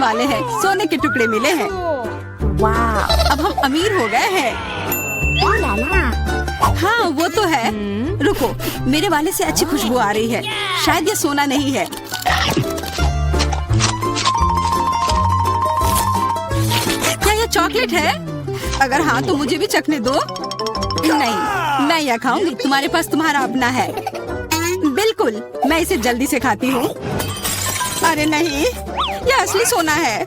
वाले हैं, सोने के टुकड़े मिले हैं। वाह, अब हम अमीर हो गए हैं। हाँ वो तो है। रुको, मेरे वाले से अच्छी खुशबू आ रही है। शायद ये सोना नहीं है। क्या ये चॉकलेट है? अगर हाँ तो मुझे भी चखने दो। नहीं, मैं यह खाऊंगी। तुम्हारे पास तुम्हारा अपना है। बिल्कुल, मैं इसे जल्दी से खाती हूँ। अरे नहीं, यह असली सोना है।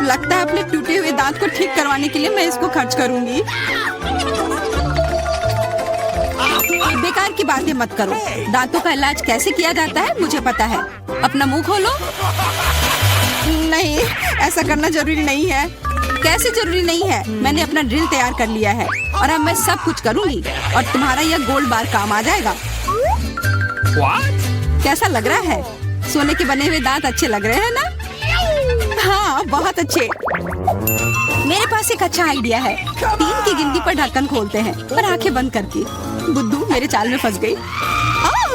लगता है अपने टूटे हुए दांत को ठीक करवाने के लिए मैं इसको खर्च करूंगी। बेकार की बातें मत करो। दांतों का इलाज कैसे किया जाता है मुझे पता है। अपना मुंह खोलो। नहीं, ऐसा करना जरूरी नहीं है। कैसे जरूरी नहीं है? मैंने अपना ड्रिल तैयार कर लिया है और अब मैं सब कुछ करूंगी और तुम्हारा यह गोल्ड बार काम आ जाएगा। कैसा लग रहा है? सोने के बने हुए दांत अच्छे लग रहे हैं ना? हाँ, बहुत अच्छे। मेरे पास एक अच्छा आइडिया है। 3 की गिनती पर ढक्कन खोलते हैं पर आंखें बंद करके। बुद्धू मेरे चाल में फंस गई।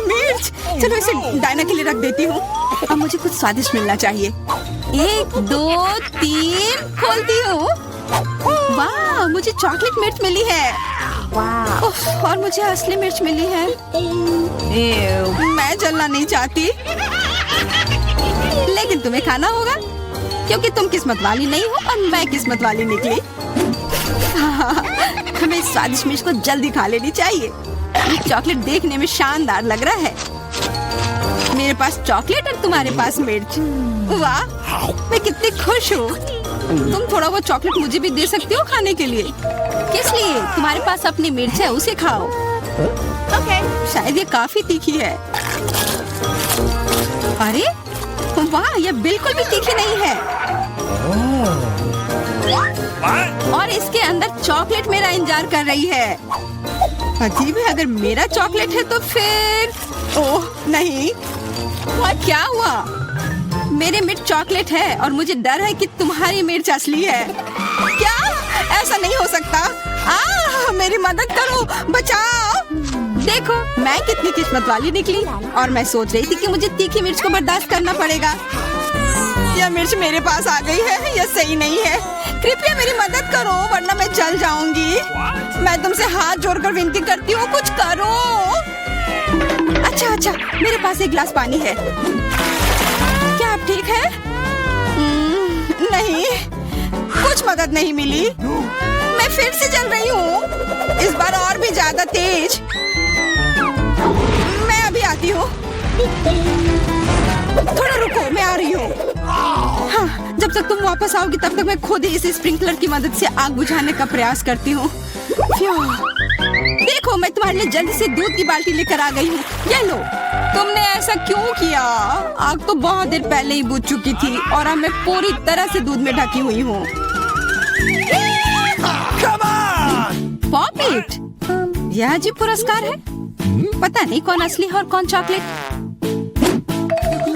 मिर्च, चलो इसे डायना के लिए रख देती हूँ। अब मुझे कुछ स्वादिष्ट मिलना चाहिए। 1 2 3 खोलती हूँ। वाह, मुझे चॉकलेट मिर्च मिली है। वाह, और मुझे असली मिर्च मिली है। मैं जलना नहीं चाहती, लेकिन तुम्हें खाना होगा क्योंकि तुम किस्मत वाली नहीं हो और मैं किस्मत वाली निकली। हमें इस स्वादिष्ट मिर्च को जल्दी खा लेनी चाहिए। ये चॉकलेट देखने में शानदार लग रहा है। मेरे पास चॉकलेट और तुम्हारे पास मिर्च। वाह, मैं कितनी खुश हूँ। तुम थोड़ा वो चॉकलेट मुझे भी दे सकती हो खाने के लिए। किस लिए? तुम्हारे पास अपनी मिर्च है, उसे खाओ। शायद ये काफी तीखी है। अरे वाह, यह बिल्कुल भी तीखी नहीं है। और इसके अंदर चॉकलेट मेरा इंतजार कर रही है। अजीब है, अगर मेरा चॉकलेट है तो फिर ओह नहीं। क्या हुआ? मेरे मिर्च चॉकलेट है और मुझे डर है कि तुम्हारी मिर्च असली है। क्या? ऐसा नहीं हो सकता। मेरी मदद करो, बचाओ। देखो, मैं कितनी किस्मत वाली निकली और मैं सोच रही थी कि मुझे तीखी मिर्च को बर्दाश्त करना पड़ेगा। यह मिर्च मेरे पास आ गई है। यह सही नहीं है। कृपया मेरी मदद करो वरना मैं जल जाऊंगी। मैं तुमसे हाथ जोड़कर विनती करती हूँ, कुछ करो। अच्छा, मेरे पास एक गिलास पानी है। क्या आप ठीक है? नहीं, कुछ मदद नहीं मिली। मैं फिर से जल रही हूँ, इस बार और भी ज्यादा तेज। मैं अभी आती हूँ। थोड़ा रुको, मैं आ रही हूँ। हाँ, जब तक तुम वापस आओगी तब तक मैं खुद ही इस स्प्रिंकलर की मदद से आग बुझाने का प्रयास करती हूँ। देखो, मैं तुम्हारे लिए जल्दी से दूध की बाल्टी लेकर आ गई हूँ। ये लो। तुमने ऐसा क्यों किया? आग तो बहुत देर पहले ही बुझ चुकी थी और अब मैं पूरी तरह से दूध में ढकी हुई हूँ। पॉपिट, यह अजीब पुरस्कार है। पता नहीं कौन असली है और कौन चॉकलेट।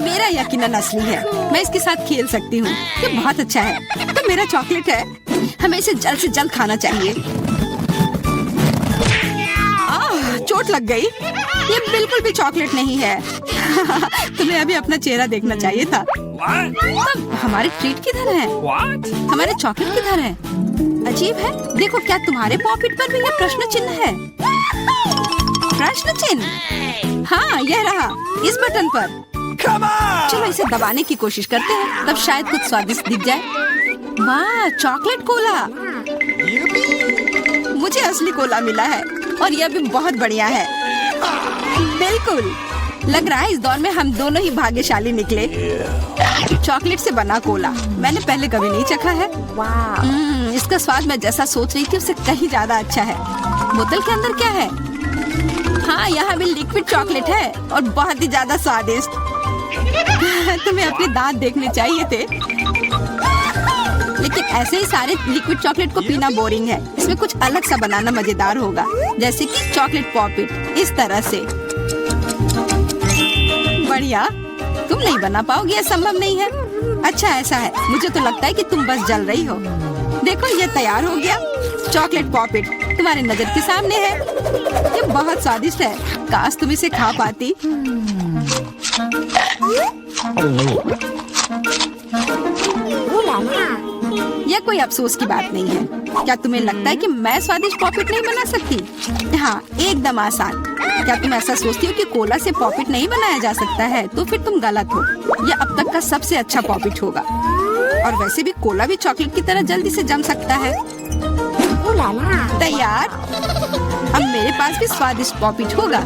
मेरा यकीनन असली है। मैं इसके साथ खेल सकती हूँ। ये बहुत अच्छा है। तो मेरा चॉकलेट है। हमें इसे जल्द से जल्द खाना चाहिए। चोट लग गई। ये बिल्कुल भी चॉकलेट नहीं है। तुम्हें अभी अपना चेहरा देखना चाहिए था। तब हमारे ट्रीट किधर है? हमारे चॉकलेट किधर है? अजीब है। देखो, क्या तुम्हारे पॉकेट पर भी यह प्रश्न चिन्ह है? प्रश्न चिन्ह? हाँ, यह रहा, इस बटन पर। चलो इसे दबाने की कोशिश करते हैं, तब शायद कुछ स्वादिष्ट दिख जाए। वाह, चॉकलेट कोला। मुझे असली कोला मिला है और यह भी बहुत बढ़िया है। बिल्कुल, लग रहा है इस दौर में हम दोनों ही भाग्यशाली निकले। चॉकलेट से बना कोला मैंने पहले कभी नहीं चखा है। इसका स्वाद मैं जैसा सोच रही थी उससे कहीं ज्यादा अच्छा है। बोतल के अंदर क्या है? हाँ, यहाँ भी लिक्विड चॉकलेट है और बहुत ही ज्यादा स्वादिष्ट। तुम्हें अपने दांत देखने चाहिए थे। लेकिन ऐसे ही सारे लिक्विड चॉकलेट को पीना बोरिंग है। इसमें कुछ अलग सा बनाना मजेदार होगा, जैसे कि चॉकलेट पॉपिट, इस तरह से। बढ़िया। तुम नहीं बना पाओगी, यह संभव नहीं है। अच्छा, ऐसा है। मुझे तो लगता है कि तुम बस जल रही हो। देखो, ये तैयार हो गया। चॉकलेट पॉपिट तुम्हारी नजर के सामने है। ये बहुत स्वादिष्ट है। काश तुम इसे खा पाती। यह कोई अफसोस की बात नहीं है। क्या तुम्हें लगता है कि मैं स्वादिष्ट पॉपिट नहीं बना सकती? हाँ, एकदम आसान। क्या तुम ऐसा सोचती हो कि कोला से पॉपिट नहीं बनाया जा सकता है? तो फिर तुम गलत हो। यह अब तक का सबसे अच्छा पॉपिट होगा। और वैसे भी कोला भी चॉकलेट की तरह जल्दी से जम सकता है। तैयार? अब मेरे पास भी स्वादिष्ट पॉपिट होगा।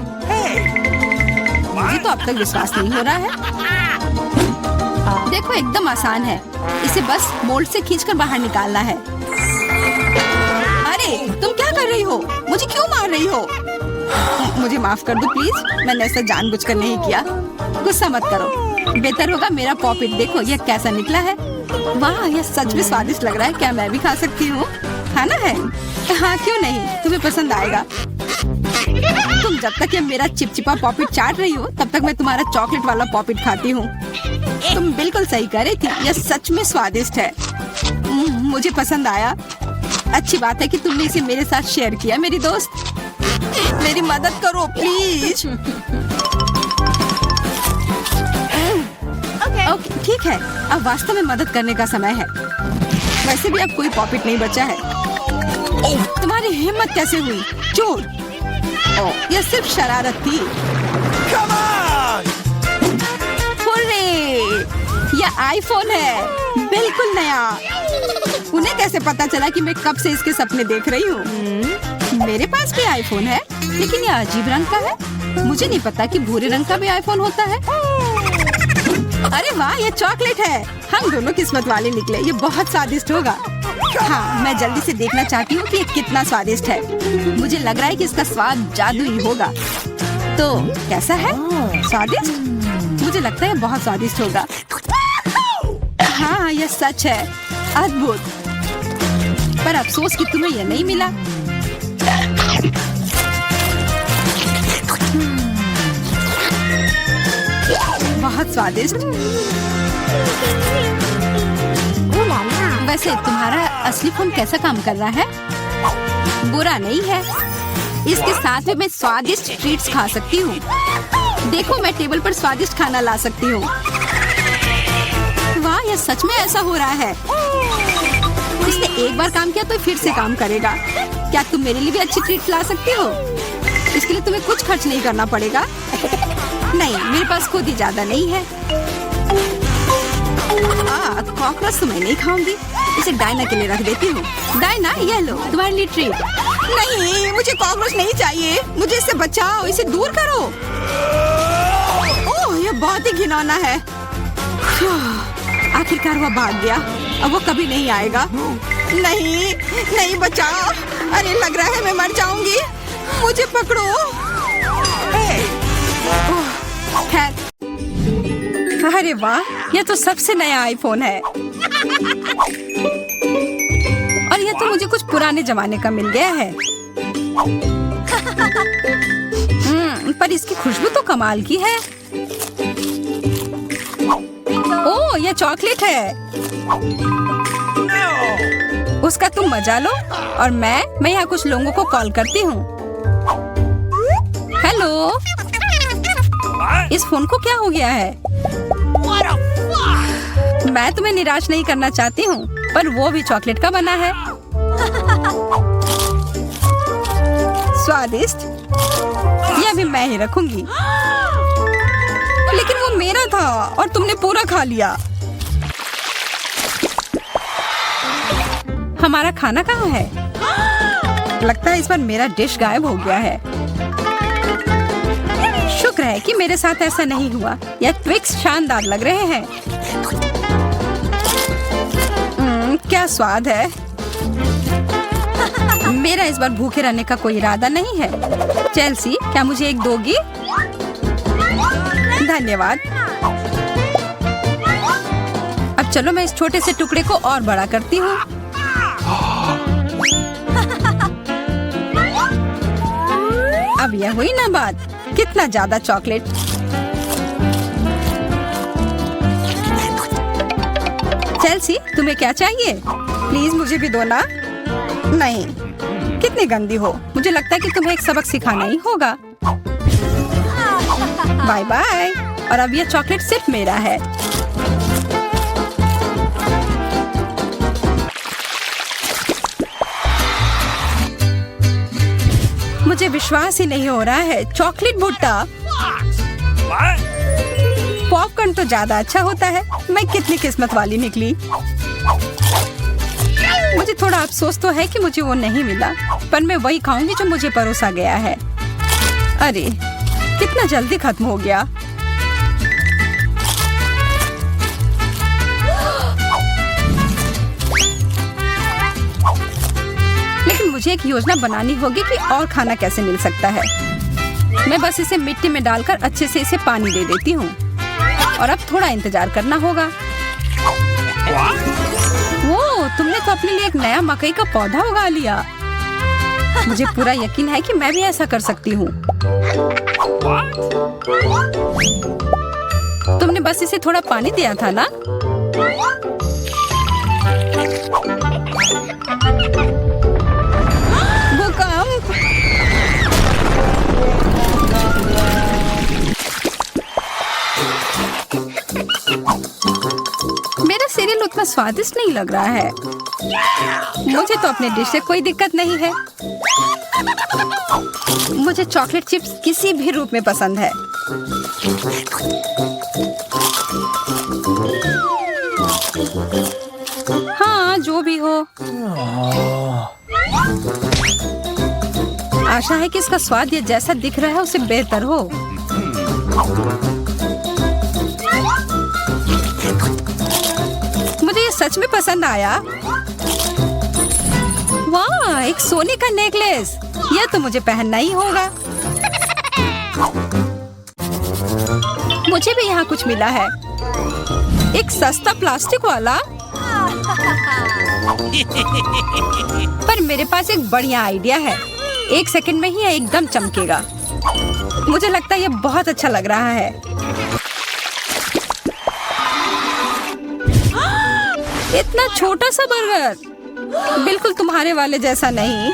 मुझे तो अब तक विश्वास नहीं हो रहा है। देखो, एकदम आसान है। इसे बस मोल्ड से खींचकर बाहर निकालना है। अरे, तुम क्या कर रही हो? मुझे क्यों मार रही हो? मुझे माफ कर दो प्लीज। मैंने ऐसा जानबूझकर नहीं किया। गुस्सा मत करो। बेहतर होगा मेरा पॉपिट देखो यह कैसा निकला है। वाह, यह सच में स्वादिष्ट लग रहा है। क्या मैं भी खा सकती हूँ? खाना है? हाँ, क्यों नहीं, तुम्हें पसंद आएगा। तुम जब तक ये मेरा चिपचिपा पॉपिट चाट रही हो तब तक मैं तुम्हारा चॉकलेट वाला पॉपिट खाती हूँ। तुम बिल्कुल सही कह रही थी, यह सच में स्वादिष्ट है। मुझे पसंद आया। अच्छी बात है कि तुमने इसे मेरे साथ शेयर किया। मेरी दोस्त, मेरी मदद करो प्लीज। ओके, ठीक है। अब वास्तव में मदद करने का समय है। वैसे भी अब कोई पॉपिट नहीं बचा है। तुम्हारी हिम्मत कैसे हुई? चोर! यह सिर्फ शरारत थी। हुर्रे! यह आईफोन है, बिल्कुल नया। उन्हें कैसे पता चला कि मैं कब से इसके सपने देख रही हूँ? मेरे पास भी आईफोन है, लेकिन यह अजीब रंग का है। मुझे नहीं पता कि भूरे रंग का भी आईफोन होता है। अरे वाह, ये चॉकलेट है। हम दोनों किस्मत वाले निकले। ये बहुत स्वादिष्ट होगा। हाँ, मैं जल्दी से देखना चाहती हूँ कि ये कितना स्वादिष्ट है। मुझे लग रहा है कि इसका स्वाद जादुई होगा। तो कैसा है? स्वादिष्ट? मुझे लगता है बहुत स्वादिष्ट होगा। हाँ, यह सच है। अद्भुत। पर अफसोस कि तुम्हें यह नहीं मिला। बहुत स्वादिष्ट। वैसे तुम्हारा असली फोन कैसा काम कर रहा है? बुरा नहीं है। इसके साथ में मैं स्वादिष्ट ट्रीट्स खा सकती हूँ। देखो, मैं टेबल पर स्वादिष्ट खाना ला सकती हूँ। वाह, यह सच में ऐसा हो रहा है। इसने एक बार काम किया तो फिर से काम करेगा। क्या तुम मेरे लिए भी अच्छी ट्रीट ला सकती हो? इसके लिए तुम्हें कुछ खर्च नहीं करना पड़ेगा। नहीं, मेरे पास खुद ही ज्यादा नहीं है। कॉकरोच तो मैं नहीं खाऊंगी। इसे डायना के लिए रख देती हूँ। डायना, ये लो तुम्हारे लिए ट्रीट। नहीं, मुझे कॉकरोच नहीं चाहिए। मुझे इससे बचाओ, इसे दूर करो। ओह, ये बहुत ही घिनौना है। आखिरकार वह भाग गया। अब वो कभी नहीं आएगा। नहीं, नहीं, बचाओ। अरे, लग रहा है मैं मर जाऊंगी। मुझे पकड़ो। खैर, अरे वाह, यह तो सबसे नया आईफोन है। और यह तो मुझे कुछ पुराने जमाने का मिल गया है। पर इसकी खुशबू तो कमाल की है। ओह, यह चॉकलेट है। उसका तुम मजा लो और मैं यहाँ कुछ लोगों को कॉल करती हूँ। हेलो, इस फोन को क्या हो गया है? मैं तुम्हें निराश नहीं करना चाहती हूँ, पर वो भी चॉकलेट का बना है। स्वादिष्ट। यह भी मैं ही रखूंगी। लेकिन वो मेरा था और तुमने पूरा खा लिया। हमारा खाना कहाँ है? लगता है इस बार मेरा डिश गायब हो गया है। शुक्र है कि मेरे साथ ऐसा नहीं हुआ। यह ट्विक्स शानदार लग रहे हैं। क्या स्वाद है। मेरा इस बार भूखे रहने का कोई इरादा नहीं है। चेल्सी, क्या मुझे एक दोगी? धन्यवाद। अब चलो मैं इस छोटे से टुकड़े को और बड़ा करती हूँ। अब यह हुई ना बात। कितना ज्यादा चॉकलेट। चेल्सी, तुम्हें क्या चाहिए? प्लीज मुझे भी दो ना। नहीं, कितनी गंदी हो। मुझे लगता है कि तुम्हें एक सबक सिखाना ही होगा। Bye bye. और अब यह चॉकलेट सिर्फ मेरा है। विश्वास ही नहीं हो रहा है, चॉकलेट भुट्टा। पॉपकॉर्न तो ज्यादा अच्छा होता है। मैं कितनी किस्मत वाली निकली। मुझे थोड़ा अफसोस तो है कि मुझे वो नहीं मिला, पर मैं वही खाऊंगी जो मुझे परोसा गया है। अरे कितना जल्दी खत्म हो गया। लेकिन मुझे एक योजना बनानी होगी कि और खाना कैसे मिल सकता है। मैं बस इसे मिट्टी में डालकर अच्छे से इसे पानी दे देती हूँ और अब थोड़ा इंतजार करना होगा। वो तुमने तो अपने लिए एक नया मकई का पौधा उगा लिया। मुझे पूरा यकीन है कि मैं भी ऐसा कर सकती हूँ। तुमने बस इसे थोड़ा पानी दिया था ना? भूकंप! मेरा सीरियल उतना स्वादिष्ट नहीं लग रहा है। मुझे तो अपने डिश से कोई दिक्कत नहीं है। मुझे चॉकलेट चिप्स किसी भी रूप में पसंद है। हाँ, जो भी हो। आशा है कि इसका स्वाद ये जैसा दिख रहा है उससे बेहतर हो। मुझे ये सच में पसंद आया। वाह, एक सोने का नेकलेस। यह तो मुझे पहनना ही होगा। मुझे भी यहाँ कुछ मिला है। एक सस्ता प्लास्टिक वाला। पर मेरे पास एक बढ़िया आइडिया है। 1 सेकंड में ही यह एकदम चमकेगा। मुझे लगता है यह बहुत अच्छा लग रहा है। इतना छोटा सा बर्गर, बिल्कुल तुम्हारे वाले जैसा नहीं।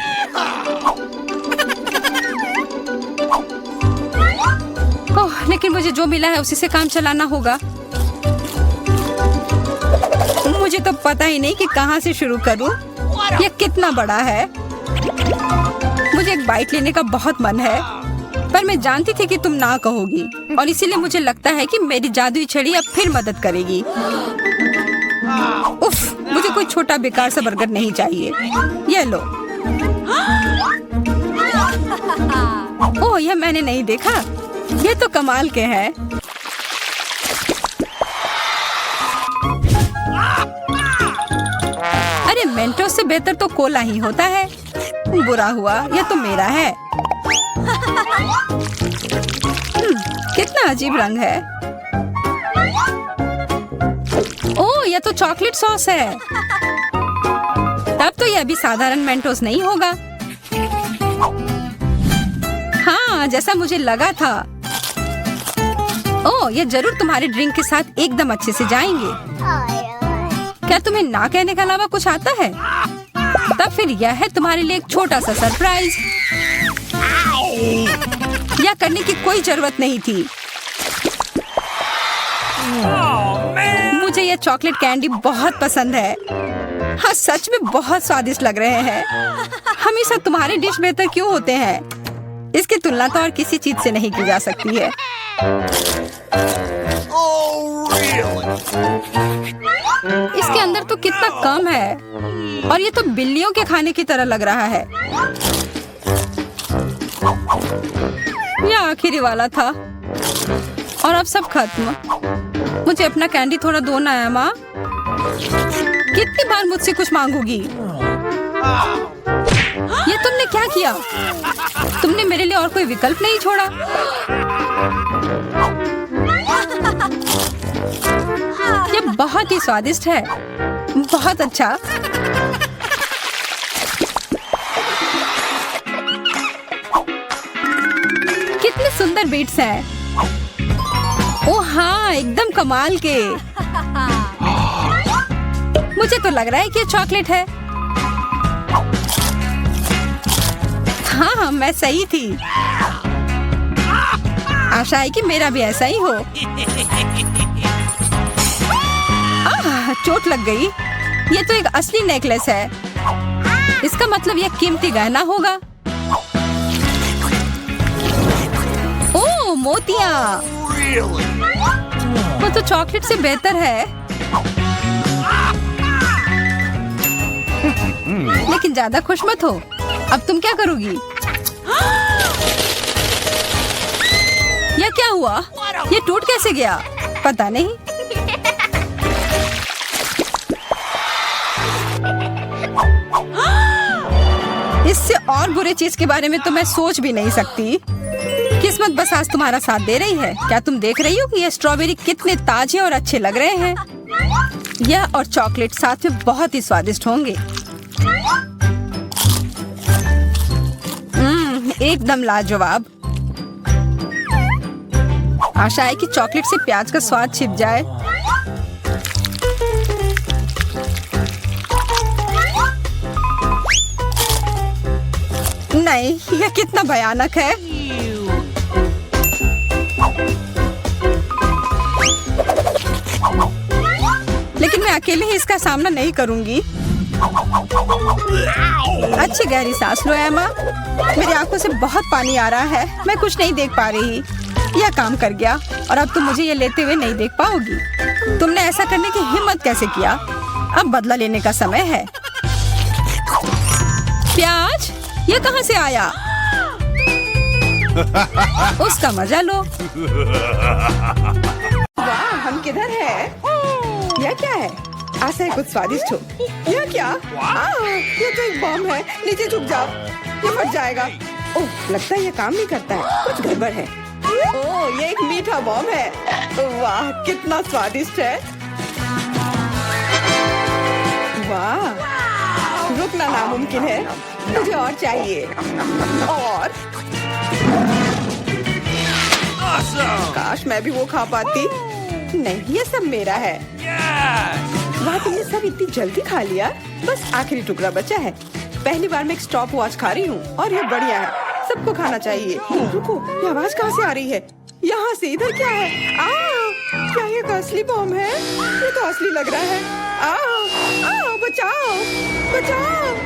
ओह, लेकिन मुझे जो मिला है उसी से काम चलाना होगा। मुझे तो पता ही नहीं कि कहाँ से शुरू करूं। यह कितना बड़ा है। मुझे एक बाइट लेने का बहुत मन है, पर मैं जानती थी कि तुम ना कहोगी और इसीलिए मुझे लगता है कि मेरी जादुई छड़ी अब फिर मदद करेगी। उफ, मुझे कोई छोटा बेकार सा बर्गर नहीं चाहिए। ये लो। ओह, यह मैंने नहीं देखा। ये तो कमाल के हैं। अरे मेंटोस से बेहतर तो कोला ही होता है। बुरा हुआ, यह तो मेरा है। कितना अजीब रंग है। ओह, यह तो चॉकलेट सॉस है। तब तो यह भी साधारण मेंटोस नहीं होगा। हाँ, जैसा मुझे लगा था। ओह, यह जरूर तुम्हारे ड्रिंक के साथ एकदम अच्छे से जाएंगे। क्या तुम्हें ना कहने के अलावा कुछ आता है? तब फिर यह है तुम्हारे लिए एक छोटा सा सरप्राइज। यह करने की कोई जरूरत नहीं थी। मुझे यह चॉकलेट कैंडी बहुत पसंद है। हाँ, सच में बहुत स्वादिष्ट लग रहे हैं। हमेशा तुम्हारे डिश बेहतर क्यों होते हैं? इसकी तुलना तो और किसी चीज से नहीं की जा सकती है। इसके अंदर तो कितना कम है और ये तो बिल्लियों के खाने की तरह लग रहा है। यह आखिरी वाला था और अब सब खत्म। मुझे अपना कैंडी थोड़ा दो ना है माँ। कितनी बार मुझसे कुछ मांगोगी? ये तुमने क्या किया? तुमने मेरे लिए और कोई विकल्प नहीं छोड़ा। ये बहुत ही स्वादिष्ट है। बहुत अच्छा। कितने सुंदर बीट्स हैं। ओह हाँ, एकदम कमाल के। मुझे तो लग रहा है कि ये चॉकलेट है। हाँ, मैं सही थी। आशा है कि मेरा भी ऐसा ही हो। चोट लग गई। ये तो एक असली नेकलेस है। इसका मतलब यह कीमती गहना होगा। मोतियाँ। वो तो चॉकलेट से बेहतर है। लेकिन ज्यादा खुश मत हो। अब तुम क्या करोगी? यह क्या हुआ? ये टूट कैसे गया? पता नहीं। इससे और बुरे चीज के बारे में तो मैं सोच भी नहीं सकती। किस्मत बस आज तुम्हारा साथ दे रही है। क्या तुम देख रही हो कि ये स्ट्रॉबेरी कितने ताजे और अच्छे लग रहे हैं? यह और चॉकलेट साथ में बहुत ही स्वादिष्ट होंगे। एकदम लाजवाब। आशा है कि चॉकलेट से प्याज का स्वाद छिप जाए। नहीं, यह कितना भयानक है। लेकिन मैं अकेले ही इसका सामना नहीं करूंगी। अच्छी गहरी सांस लो एमा। मेरी आंखों से बहुत पानी आ रहा है। मैं कुछ नहीं देख पा रही। यह काम कर गया और अब तुम मुझे ये लेते हुए नहीं देख पाओगी। तुमने ऐसा करने की हिम्मत कैसे किया? अब बदला लेने का समय है। प्याज, ये कहाँ से आया? उसका मजा लो। वाह, हम किधर है? यह क्या है? आशा है कुछ स्वादिष्ट हो। यह क्या? ये तो एक बम है। नीचे झुक जाओ, ये फट जाएगा। ओह, लगता है ये काम नहीं करता है। कुछ गड़बड़ है। ओह, ये एक मीठा बम है। वाह, कितना स्वादिष्ट है। वाह, रुकना नामुमकिन है। मुझे और चाहिए। और काश मैं भी वो खा पाती। नहीं, ये सब मेरा है। वाह, तुमने सब इतनी जल्दी खा लिया। बस आखिरी टुकड़ा बचा है। पहली बार मैं एक स्टॉप वॉच खा रही हूँ और ये बढ़िया है। सबको खाना चाहिए। रुको, ये आवाज कहाँ से आ रही है? यहाँ से। इधर क्या है? क्या ये एक असली बम है? ये तो असली लग रहा है। बचाओ, बचाओ।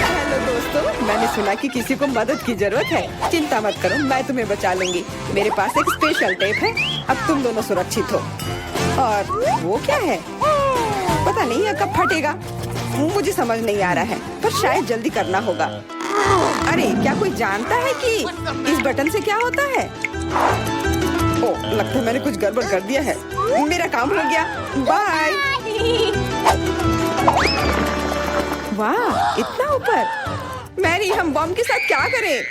हेलो दोस्तों, मैंने सुना कि किसी को मदद की जरूरत है। चिंता मत करो, मैं तुम्हें बचा लूंगी। मेरे पास एक स्पेशल टेप है। अब तुम दोनों सुरक्षित हो। और वो क्या है? पता नहीं यह कब फटेगा। मुझे समझ नहीं आ रहा है, पर शायद जल्दी करना होगा। अरे, क्या कोई जानता है कि इस बटन से क्या होता है? ओह, लगता है मैंने कुछ गड़बड़ कर दिया है। मेरा काम हो गया। बाय। वाह, इतना ऊपर। मैरी, हम बम के साथ क्या करें?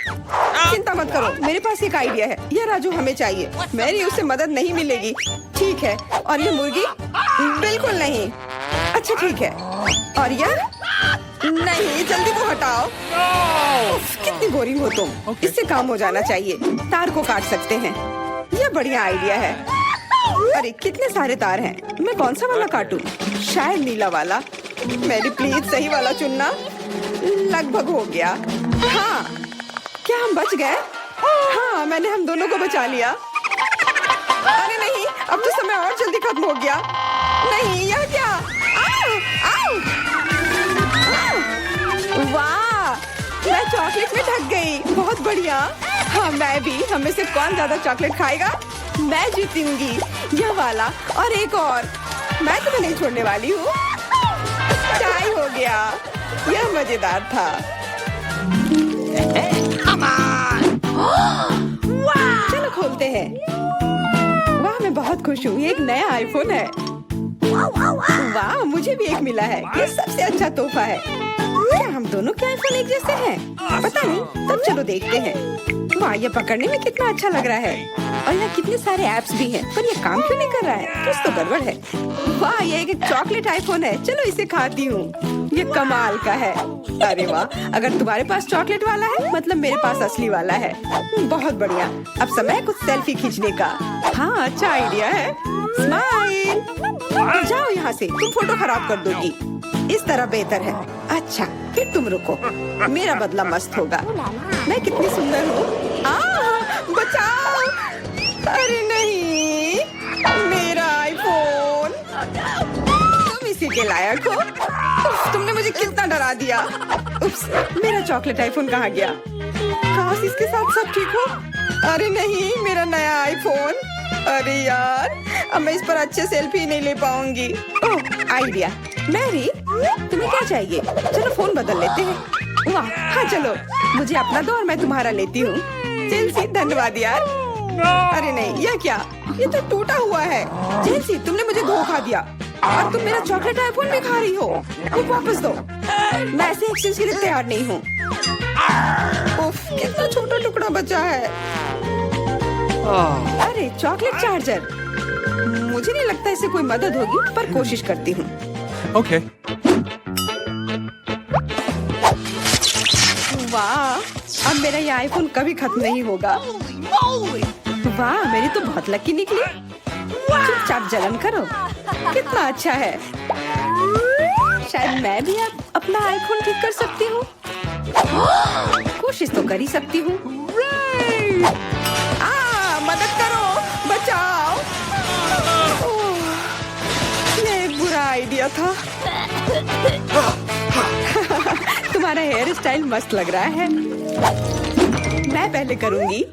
चिंता मत करो, मेरे पास एक आइडिया है। यह राजू हमें चाहिए। मैरी, उससे मदद नहीं मिलेगी। ठीक है। और ये मुर्गी? बिल्कुल नहीं। अच्छा, ठीक है। और यह? नहीं, जल्दी वो हटाओ। उफ, कितनी बोरिंग हो तुम। इससे काम हो जाना चाहिए। तार को काट सकते हैं। यह बढ़िया आइडिया है। अरे, कितने सारे तार हैं। मैं कौन सा वाला काटूं? शायद नीला वाला। मेरी प्लीज सही वाला चुनना। लगभग हो गया। हाँ, क्या हम बच गए? हाँ, मैंने हम दोनों को बचा लिया। अरे नहीं, अब तो समय और जल्दी खत्म हो गया। नहीं, यह क्या? आओ, आओ। वाह, मैं चॉकलेट में ढक गई। बहुत बढ़िया। हाँ, मैं भी। हमें से कौन ज्यादा चॉकलेट खाएगा? मैं जीतूंगी। यह वाला और एक और। मैं तुम्हें नहीं छोड़ने वाली हूँ। चाय हो गया। यह मजेदार था। चलो खोलते हैं। वाह, मैं बहुत खुश हूँ। ये एक नया आईफोन है। वाह, मुझे भी एक मिला है। ये सबसे अच्छा तोहफा है। क्या हम दोनों के आईफोन एक जैसे हैं? पता नहीं, तब चलो देखते हैं। वाह, ये पकड़ने में कितना अच्छा लग रहा है। और यहाँ कितने सारे ऐप्स भी हैं, पर ये काम क्यों नहीं कर रहा है? कुछ तो गड़बड़ है। वाह, ये एक चॉकलेट आईफोन है। चलो इसे खाती हूँ। ये कमाल का है। अरे वाह, अगर तुम्हारे पास चॉकलेट वाला है, मतलब मेरे पास असली वाला है। बहुत बढ़िया। अब समय है कुछ सेल्फी खींचने का। हाँ, अच्छा आइडिया है। स्माइल। जाओ यहाँ से, तुम फोटो खराब कर दोगी। इस तरह बेहतर है। अच्छा, फिर तुम रुको। मेरा बदला मस्त होगा। मैं कितनी सुंदर हूँ। बचाओ। अरे नहीं, मेरा आईफोन। तुम इसी के लायक हो। तुमने मुझे कितना डरा दिया। उप्स, मेरा चॉकलेट आईफोन कहाँ गया? काश इसके साथ सब ठीक हो। अरे नहीं, मेरा नया आईफोन। अरे यार, अब मैं इस पर अच्छे सेल्फी नहीं ले पाऊंगी। ओह, आइडिया। मैरी, तुम्हें क्या चाहिए? चलो फोन बदल लेते हैं। वाह, हाँ चलो, मुझे अपना दो और मैं तुम्हारा लेती हूँ। चेल्सी, धन्यवाद यार। अरे नहीं, यह क्या? ये तो टूटा हुआ है। चेल्सी, तुमने मुझे धोखा दिया और तुम मेरा चॉकलेट आईफोन भी खा रही हो। वो वापस दो। मैं ऐसे एक्सचेंज के लिए तैयार नहीं हूँ। उफ, कितना छोटा टुकड़ा बचा है। अरे चॉकलेट चार्जर। मुझे नहीं लगता इससे कोई मदद होगी, पर कोशिश करती हूँ। Okay. वाह, अब मेरा ये आईफोन कभी खत्म नहीं होगा। वाह, मेरी तो बहुत लकी निकली। चुपचाप जलन करो। कितना अच्छा है। शायद मैं भी अब अपना आईफोन ठीक कर सकती हूँ। कोशिश तो कर ही सकती हूँ। मदद करो, बचाओ। ओह, ये एक बुरा आइडिया था। तुम्हारा हेयर स्टाइल मस्त लग रहा है। मैं पहले करूंगी।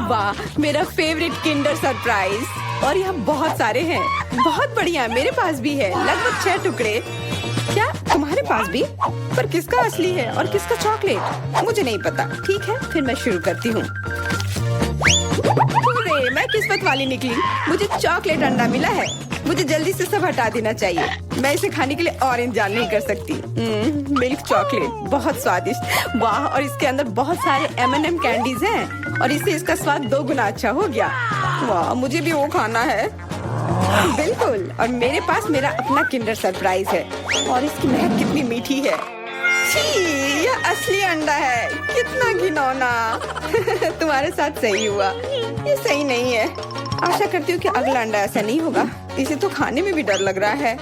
वाह, मेरा फेवरेट किंडर सरप्राइज। और यहाँ बहुत सारे हैं। बहुत बढ़िया, मेरे पास भी है। लगभग 6 टुकड़े। क्या तुम्हारे पास भी? पर किसका असली है और किसका चॉकलेट? मुझे नहीं पता। ठीक है, फिर मैं शुरू करती हूँ। मैं किस्मत वाली निकली। मुझे चॉकलेट अंडा मिला है। मुझे जल्दी से सब हटा देना चाहिए। मैं इसे खाने के लिए और इंतजार नहीं कर सकती। मिल्क चॉकलेट, बहुत स्वादिष्ट। वाह, और इसके अंदर बहुत सारे M&M कैंडीज हैं और इससे इसका स्वाद 2 गुना अच्छा हो गया। वाह, मुझे भी वो खाना है। बिल्कुल, और मेरे पास मेरा अपना किंडर सरप्राइज है और इसकी महक कितनी मीठी है। छी, यह असली अंडा है। कितना घिनौना। तुम्हारे साथ सही हुआ। ये सही नहीं है। आशा करती हूँ कि अगला अंडा ऐसा नहीं होगा। इसे तो खाने में भी डर लग रहा है।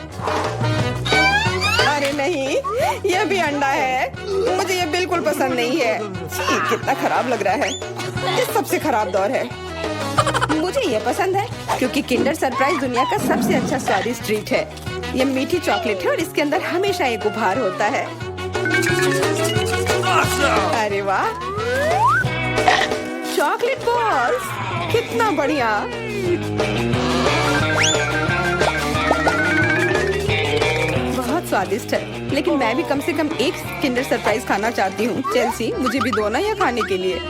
अरे नहीं, यह भी अंडा है। मुझे ये बिल्कुल पसंद नहीं है। छी, कितना खराब लग रहा है। ये सबसे खराब दौर है। मुझे ये पसंद है क्योंकि किंडर सरप्राइज दुनिया का सबसे अच्छा स्वादिष्ट ट्रीट है। ये मीठी चॉकलेट है और इसके अंदर हमेशा एक उपहार होता है। अरे वाह, चॉकलेट बॉल्स, कितना बढ़िया। बहुत स्वादिष्ट है, लेकिन मैं भी कम से कम एक किंडर सरप्राइज खाना चाहती हूँ। चेल्सी, मुझे भी दो ना यह खाने के लिए।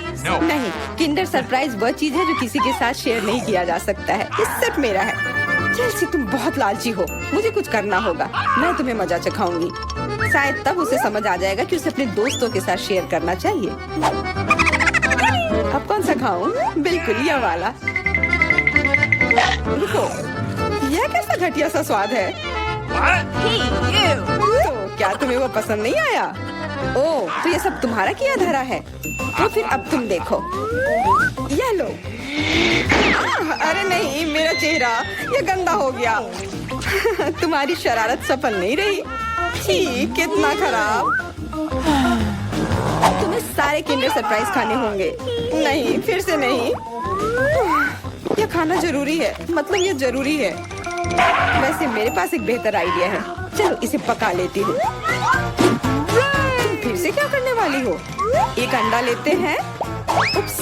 नहीं, किंडर सरप्राइज वह चीज है जो किसी के साथ शेयर नहीं किया जा सकता है। ये सिर्फ मेरा है। चेल्सी, तुम बहुत लालची हो। मुझे कुछ करना होगा। मैं तुम्हें मजा चखाऊंगी। शायद तब उसे समझ आ जाएगा कि उसे अपने दोस्तों के साथ शेयर करना चाहिए। अब कौन सा खाऊं? बिल्कुल यह वाला। रुको, यह कैसा घटिया सा स्वाद है। तो क्या तुम्हें वो पसंद नहीं आया? ओह, तो ये सब तुम्हारा किया धरा है। तो फिर अब तुम देखो। यह लो। अरे नहीं, मेरा चेहरा ये गंदा हो गया। तुम्हारी शरारत सफल नहीं रही। छी, कितना खराब। तुम्हें सारे किंडर सरप्राइज खाने होंगे। नहीं, फिर से नहीं। यह खाना जरूरी है। मतलब ये जरूरी है। वैसे मेरे पास एक बेहतर आइडिया है। चलो इसे पका लेती हूँ। तुम फिर से क्या करने वाली हो? एक अंडा लेते हैं। उप्स।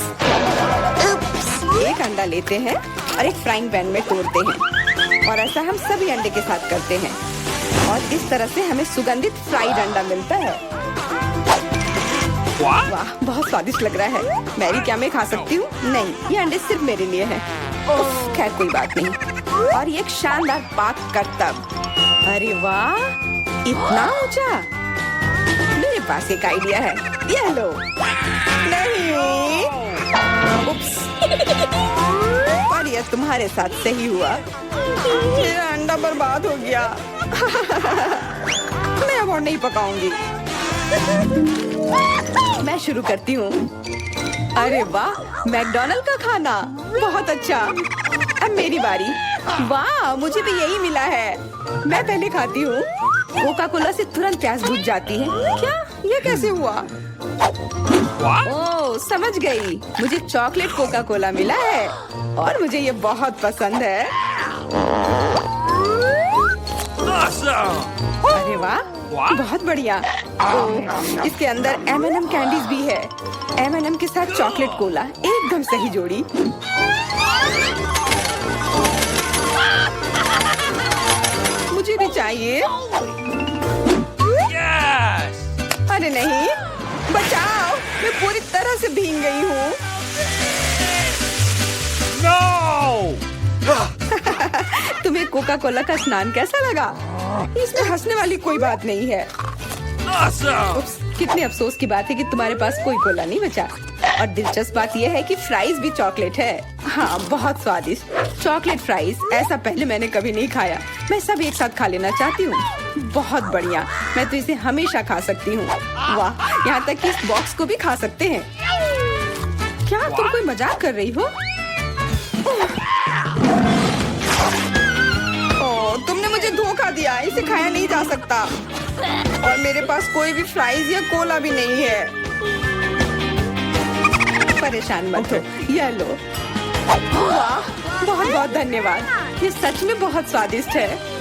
एक अंडा लेते हैं और एक फ्राइंग पैन में तोड़ते हैं और ऐसा हम सभी अंडे के साथ करते हैं और इस तरह से हमें सुगंधित फ्राइड अंडा मिलता है। वाह, बहुत स्वादिष्ट लग रहा है। मैरी, क्या मैं खा सकती हूँ? नहीं, ये अंडे सिर्फ मेरे लिए हैं। खैर कोई बात नहीं। और ये एक शानदार पाक करतब। अरे वाह, इतना ऊंचा। मेरे पास एक आइडिया है। ये लो। नहीं, उप्स। पर यह तुम्हारे साथ सही हुआ। मेरा अंडा बर्बाद हो गया। मैं अब और नहीं पकाऊंगी। मैं शुरू करती हूँ। अरे वाह, मैकडॉनल्ड का खाना, बहुत अच्छा। अब मेरी बारी। वाह, मुझे भी यही मिला है। मैं पहले खाती हूँ। कोका कोला से तुरंत प्यास बुझ जाती है। क्या? ये कैसे हुआ? ओह, समझ गई। मुझे चॉकलेट कोका कोला मिला है और मुझे ये बहुत पसंद है। Awesome! अरे वाह, बहुत बढ़िया। ओह, इसके अंदर M&M कैंडीज भी है। M&M के साथ चॉकलेट कोला, एकदम सही जोड़ी। मुझे भी चाहिए। Yes! अरे नहीं, बचाओ, मैं पूरी तरह से भीग गई हूँ। No! तुम्हें कोका कोला का स्नान कैसा लगा? इसमें हंसने वाली कोई बात नहीं है। Awesome! उप्स, कितने अफसोस की बात है कि तुम्हारे पास कोई कोला नहीं बचा। और दिलचस्प बात यह है कि फ्राइज भी चॉकलेट है। हाँ, बहुत स्वादिष्ट चॉकलेट फ्राइज, ऐसा पहले मैंने कभी नहीं खाया। मैं सब एक साथ खा लेना चाहती हूँ। बहुत बढ़िया, मैं तो इसे हमेशा खा सकती हूँ। वाह, यहाँ तक कि इस बॉक्स को भी खा सकते हैं। क्या तुम कोई मजाक कर रही हो? ओह, तुमने मुझे धोखा दिया, इसे खाया नहीं जा सकता। और मेरे पास कोई भी फ्राइज या कोला भी नहीं है। परेशान मत हो, यह लो। वाह, बहुत बहुत धन्यवाद। ये सच में बहुत स्वादिष्ट है।